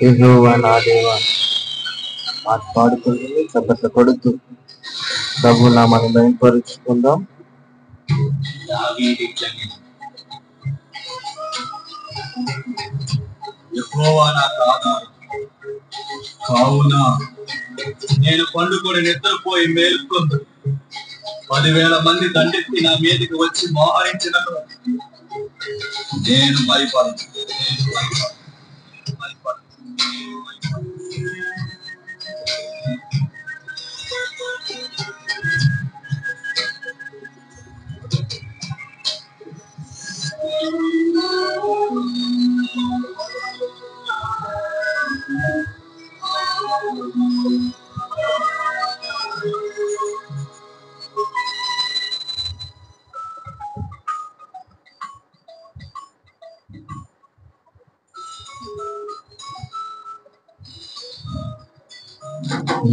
యెహోవా నా దేవా మాట పాడుతుంది చప్పట్లు కొడుతూ ప్రభు నామాన్ని మహిమపరుచుకుందాం. యెహోవా నాకు ఆధారం కావున నేను పండుకొని నిద్రపోయి మేలుకొందు. 10,000 మంది దండెత్తి నా మీదకి వచ్చి మోహరించినను నేను భయపడను.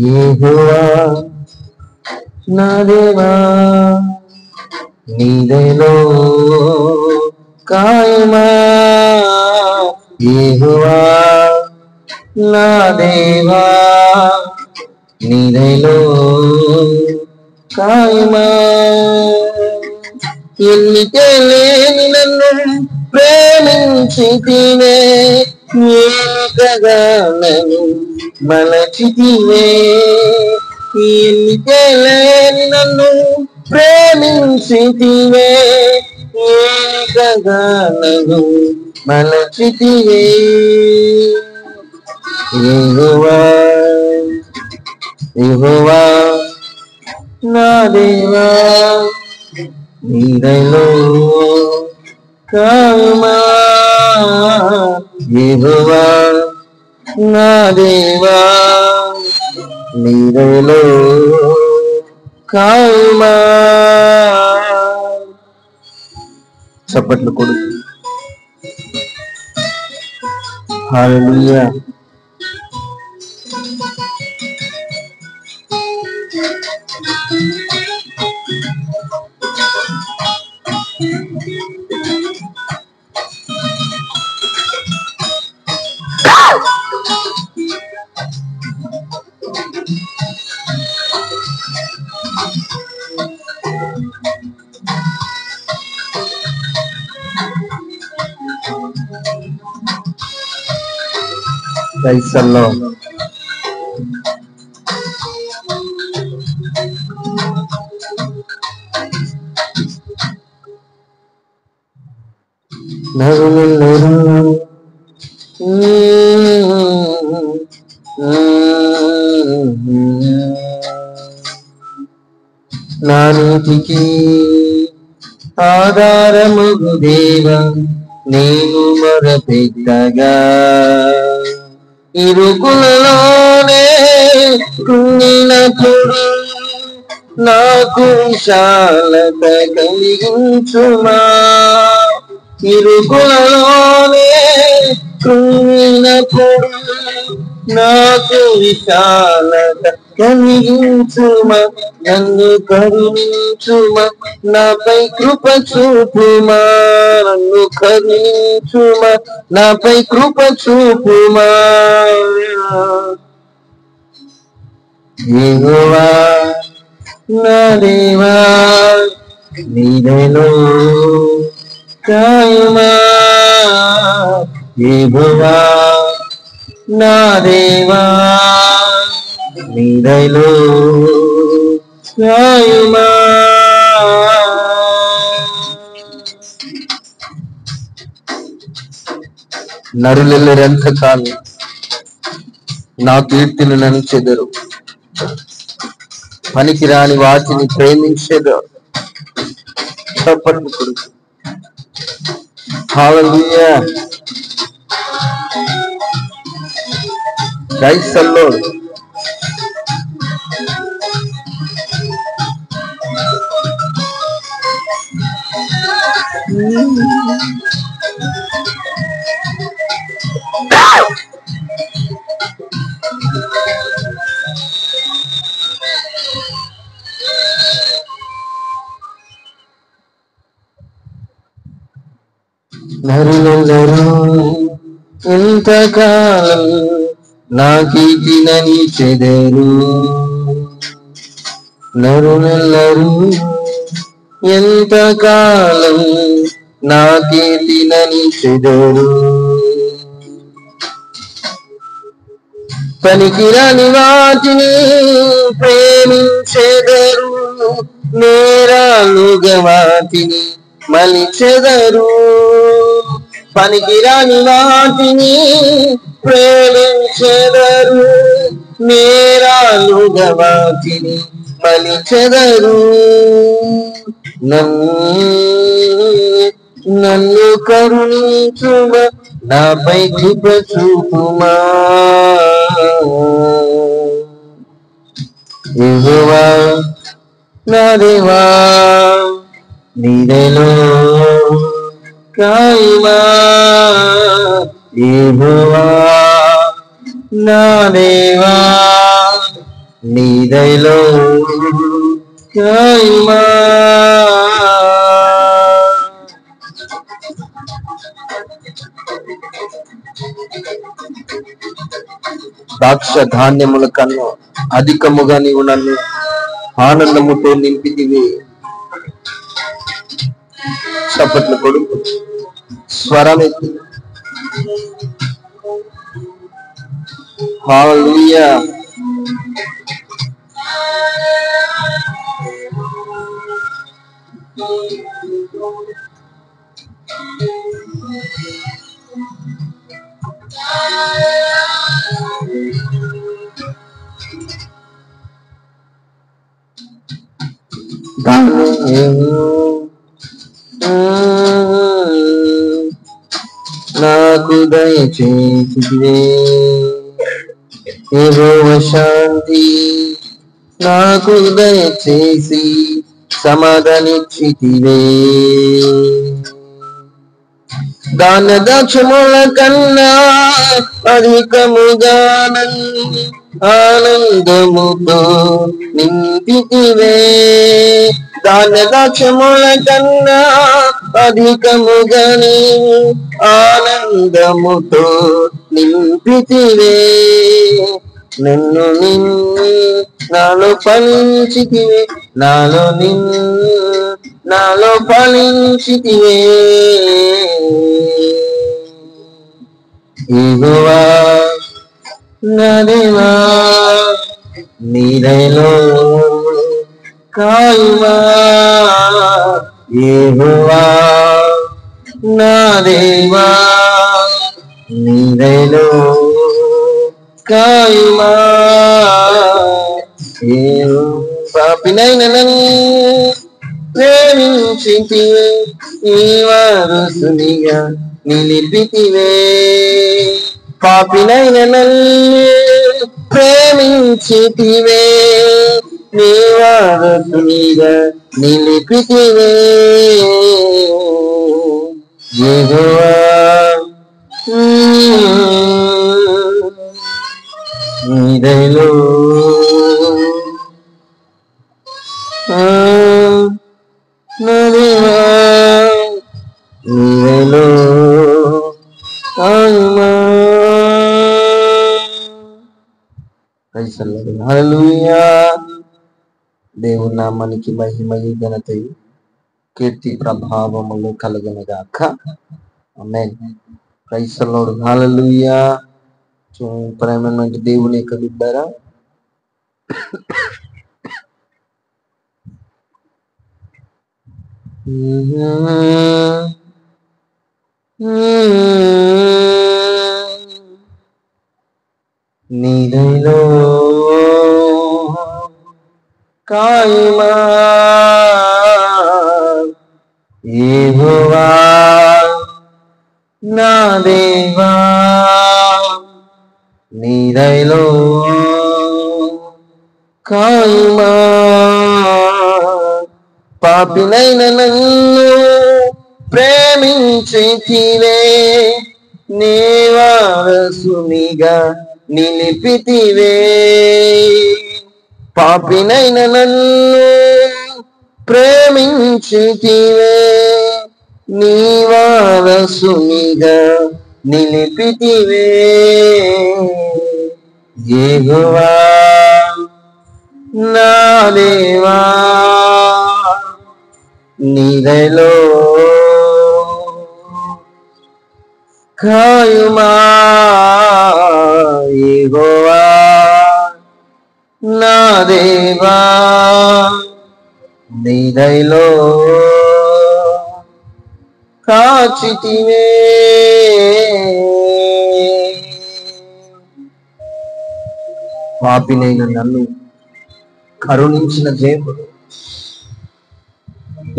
యెహోవా నా దేవా నీదైలో కాయమా. యెహోవా నా దేవా నీదైలో కాయమా. ఎన్నికే లేని నన్ను ప్రేమించితివే, ఏకగా నన్ను మలచితివే. ఎన్నికే లేని నన్ను ప్రేమించితివే, ఏకగా నన్ను మలచితివే. యెహోవా యెహోవా నా దేవా నీదైలో కాయమా. యెహోవా నా దేవా నీదైలో కాయమా. చప్పట్లు కొడుకు హల్లెలూయా. క్రైస్తవుల్లో నా నీతికి ఆధారముగు దేవా నేను మొరపెట్టగా, ఇరుకులలోనే కృంగినప్పుడు నాకు విశాలత కలిగించుమా. ఇరుకులలోనే కృంగినప్పుడు నాకు విశాలత కలిగించుమా. నన్ను కరుణించుమా, నాపై కృప చూపుమా. నన్ను కరుణించుమా, నాపై కృప చూపుమా. యెహోవా నా దేవా నీదైలో కాయమా. యెహోవా నా దేవా నీదైలో కాయమా. నరులెల్లరెంతకాలం నా కీర్తిని నన్ను పనికిరాని వాటిని ప్రేమించేదారు. చప్పట్లు కొడుకు హల్లెలూయా. క్రైస్తవుల్లో నరులెల్లరూ ఎంతకాలం నా కీర్తినని చెదరు నరులెల్లరూ ఎంతకాలం నా కీర్తినని చెదరు పనికిరాని వాటిని ప్రేమించెదరు నేరాలుగా వాటిని మలిచెదరు పనికిరాని వాటిని ప్రేమించెదరు నేరాలుగా వాటిని మలిచెదరు నన్ను కరుణించుమ నాపై కృప చూపుమా యెహోవా నా దేవా నీదైలో కాయుమా యెహోవా నా దేవా నీదైలో కాయుమా ద్రాక్ష ధాన్యముల కన్నా అధికముగా నీవు నన్ను ఆనందముతో నింపితివి. చప్పట్లు కొడుకు స్వరమెత్తి హల్లెలూయా. నాకు దయచేసివే యెహోవా శాంతి నాకు దయచేసి సమాధానిచ్చితివే దాన దాక్షముల కన్నా అధికముగా నన్ను ఆనందముతో నింపితివే దాన దాక్షముల కన్నా అధికముగా నీవు ఆనందముతో నింపితివే నన్ను నాలో ఫలించితివే నాలో ఫలించితివే యెహోవా నా దేవా నీదైలో కాయుమా యెహోవా నా దేవా నీదైలో కాయుమా పాపినైన నన్ను ప్రేమించితివే నీ వారసునిగా నిలిపితివే పాపినైన నన్ను ప్రేమించితివే నీ వారసునిగా నిలిపితివే యెహోవా నీదైలో నా దేవా నీదైలో కాయుమా. హల్లెలూయా. దేవుని నామానికి మహిమయు ఘనతయు కీర్తి ప్రభావములు కలుగునుగాక. Amen. Praise the Lord. Hallelujah. ప్రేమైన దేవుని యొక్క బిడ్డలారా, నీదైలో కాయుమా యెహోవా నా దేవా నీదైలో కాయుమా పాపినైన నన్ను ప్రేమించితివే నీ వారసునిగా నిలిపితివే పాపినైన నన్ను ప్రేమించితివే నీ వారసునిగా నిలిపితివే యెహోవా నా దేవా నీదయలో కాయుమా యెహోవా నా దేవా నీదయలో కాచితివే. పాపినైన నన్ను కరుణించిన దేవుడు,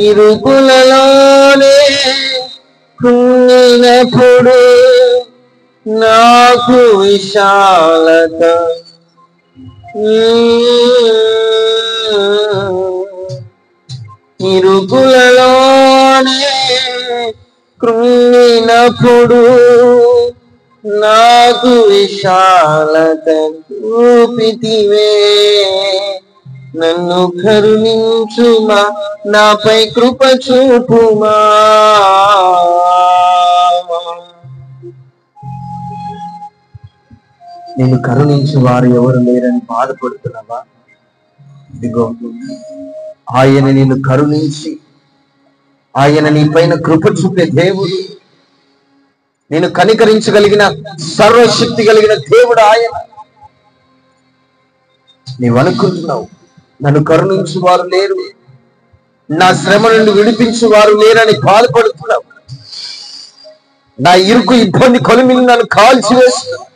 ఇరుకులలోనే కృంగినప్పుడు నాకు విశాలత ఇరుకులలోనే కృంగినప్పుడు నాకు విశాలత చూపితివే. నన్ను కరుణించుమా, నాపై కృప చూపుమా. నేను కరుణించు వారు ఎవరు లేరని బాధపడుతున్నావా? ఇదిగో ఆయన నిన్ను కరుణించి ఆయన నీ పైన కృప చూపే దేవుడు, నేను కనికరించగలిగిన సర్వశక్తి కలిగిన దేవుడు ఆయన. నీవు అనుకుంటున్నావు నన్ను కరుణించు వారు లేరు, నా శ్రమ నుండి విడిపించు వారు లేరని బాధపడుతున్నావు. నా ఇరుకు ఇబ్బంది కొలిమిని నన్ను కాల్చివేస్తున్నావు.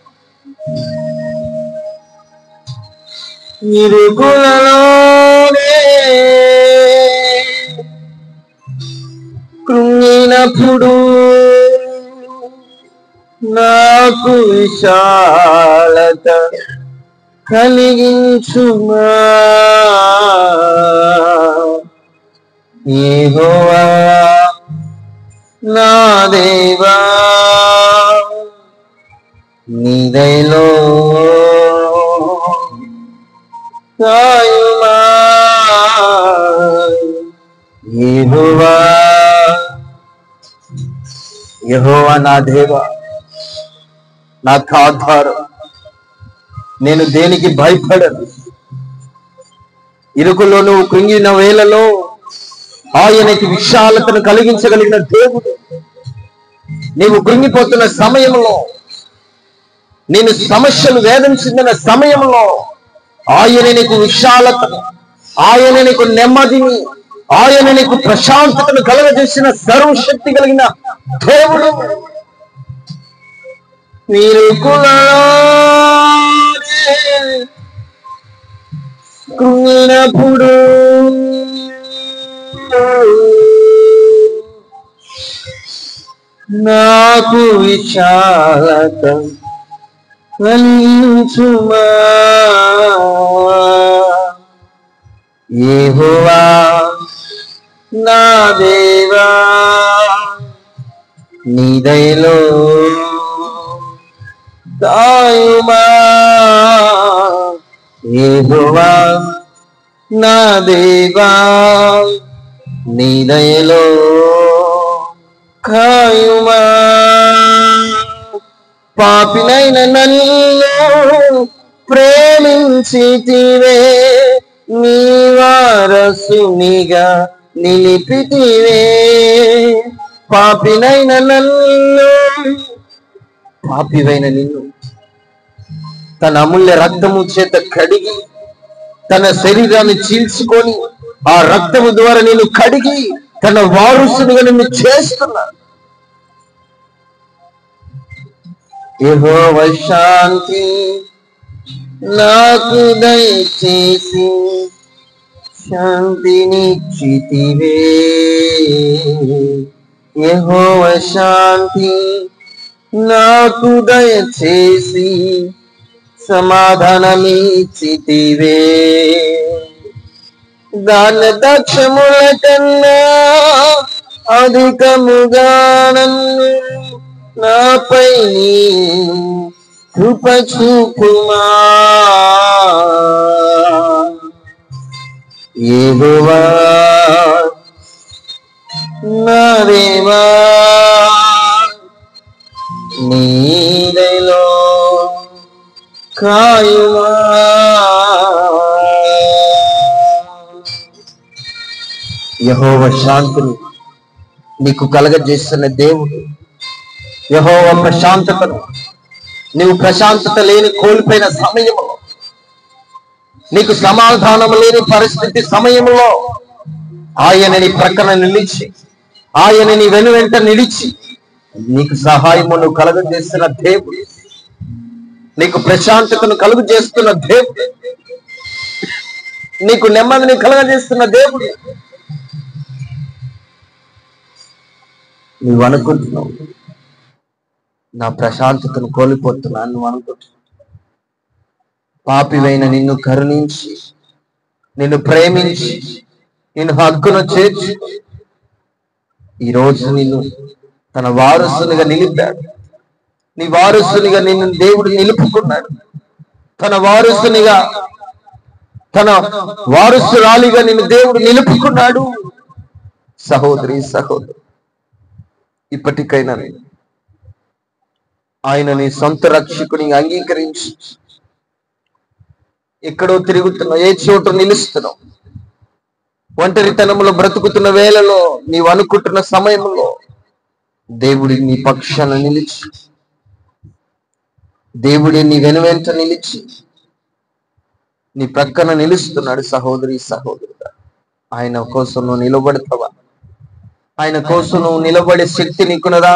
ఇరుకులలోనే కృంగినప్పుడు నాకు విశాలత కలిగించుమా. యెహోవా నా దేవా నీదయలో కాయుమా. యెహోవా యెహోవా నా దేవా నాకు ఆధారం, నేను దేనికి భయపడను. ఇరుకులో నువ్వు కృంగిన వేళలో ఆయనకి విశాలతను కలిగించగలిగిన దేవుడు. నీవు కృంగిపోతున్న సమయంలో, నేను సమస్యలు వేధించిన సమయంలో ఆయన నీకు విశాలతను, ఆయన నీకు నెమ్మదిని, ఆయన నీకు ప్రశాంతతను కలగజేసిన సర్వశక్తి కలిగిన దేవుడు. కృంగినప్పుడు నాకు విశాలత కలిగించుమా. యెహోవా నా దేవా నీదయలో కాయుమా. యెహోవా నా దేవా నీదయలో కాయుమా. పాపినైన నన్ను ప్రేమించితివే, నీ వారసునిగా నిలిపితివే. పాపినైన నన్ను, పాపివైన నిన్ను తన అమూల్య రక్తము చేత కడిగి తన శరీరాన్ని చీల్చుకొని ఆ రక్తము ద్వారా నిన్ను కడిగి తన వారసునిగా నిన్ను చేస్తున్నాడు. యెహోవా శాంతి నాకు దయచేసి శాంతినిచ్చితివే. యెహోవా శాంతి నాకు దయచేసి సమాధానమిచ్చితివే. దాన దక్షముల కన్నా అధికముగా నన్ను నాపై కృప చూపుమా. యెహోవా నా దేవా నీదైలో కాయుమా. యెహోవా శాంతిని నీకు కలగజేస్తున్న దేవుడు, యెహోవా ప్రశాంతతను నీవు ప్రశాంతత లేని కోల్పోయిన సమయంలో, నీకు సమాధానం లేని పరిస్థితి సమయంలో ఆయన నీ ప్రక్కన నిలిచి, ఆయన నీ వెనువెంట నిలిచి నీకు సహాయమును కలుగజేస్తున్న దేవుడు, నీకు ప్రశాంతతను కలుగు చేస్తున్న దేవుడు, నీకు నెమ్మదిని కలుగజేస్తున్న దేవుడు. నువ్వు అనుకుంటున్నావు నా ప్రశాంతతను కోల్పోతున్నాను, నువ్వు అనుకుంటున్నావు. పాపివైన నిన్ను కరుణించి, నిన్ను ప్రేమించి, నిన్ను హక్కును చేర్చి ఈరోజు నిన్ను తన వారసునిగా నిలిపాడు. నీ వారసునిగా నిన్ను దేవుడు నిలుపుకున్నాడు. తన వారసునిగా, తన వారసురాలిగా నిన్ను దేవుడు నిలుపుకున్నాడు. సహోదరి సహోదరు, ఇప్పటికైనా ఆయన నీ సొంత రక్షకుని అంగీకరించి, ఎక్కడో తిరుగుతున్నావు, ఏ చోట నిలుస్తున్నావు, ఒంటరితనంలో బ్రతుకుతున్న వేళలో, నీవు అనుకుంటున్న సమయంలో దేవుడి నీ పక్షాన నిలిచి, దేవుడి నీ వెనువెంట నిలిచి నీ ప్రక్కన నిలుస్తున్నాడు. సహోదరి సహోదరుడా, ఆయన కోసం నువ్వు నిలబడతావా? ఆయన కోసం నువ్వు నిలబడే శక్తి నీకున్నదా?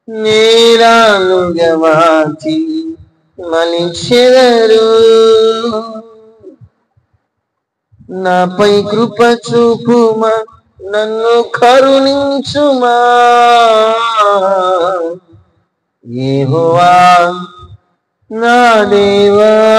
నేరాలుగా మార్చి మలిచెదరు, నాపై కృప చూపుమా, నన్ను కరుణించుమా. యెహోవా నా దేవా.